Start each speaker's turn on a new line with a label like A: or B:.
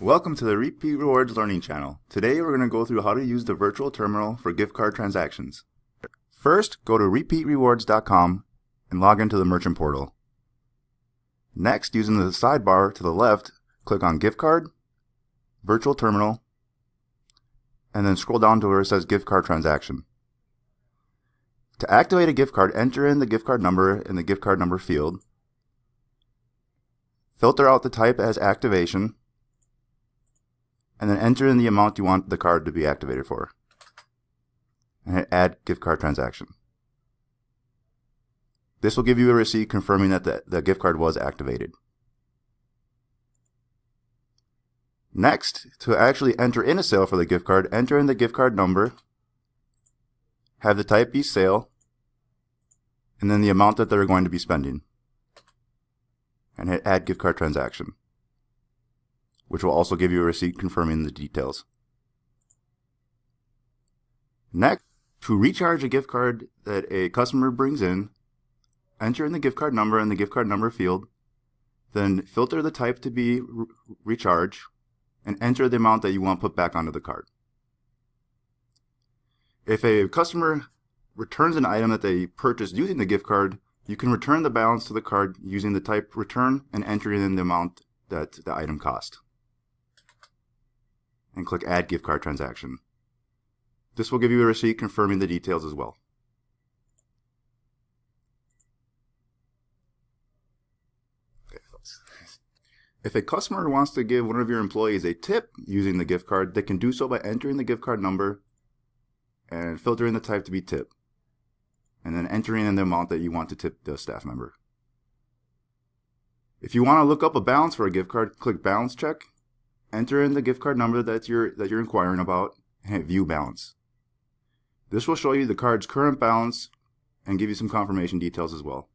A: Welcome to the Repeat Rewards Learning Channel. Today we're going to go through how to use the virtual terminal for gift card transactions. First, go to repeatrewards.com and log into the merchant portal. Next, using the sidebar to the left, click on Gift Card, Virtual Terminal, and then scroll down to where it says Gift Card Transaction. To activate a gift card, enter in the gift card number in the gift card number field. Filter out the type as activation, and then enter in the amount you want the card to be activated for. And hit Add Gift Card Transaction. This will give you a receipt confirming that the gift card was activated. Next, to actually enter in a sale for the gift card, enter in the gift card number, have the type be sale, and then the amount that they're going to be spending. And hit Add Gift Card Transaction, which will also give you a receipt confirming the details. Next, to recharge a gift card that a customer brings in, enter in the gift card number in the gift card number field, then filter the type to be recharge, and enter the amount that you want put back onto the card. If a customer returns an item that they purchased using the gift card, you can return the balance to the card using the type return and entering in the amount that the item cost. And click Add Gift Card Transaction. This will give you a receipt confirming the details as well. If a customer wants to give one of your employees a tip using the gift card, they can do so by entering the gift card number and filtering the type to be tip, and then entering in the amount that you want to tip the staff member. If you want to look up a balance for a gift card, click Balance Check, enter in the gift card number that you're inquiring about, and hit View Balance. This will show you the card's current balance and give you some confirmation details as well.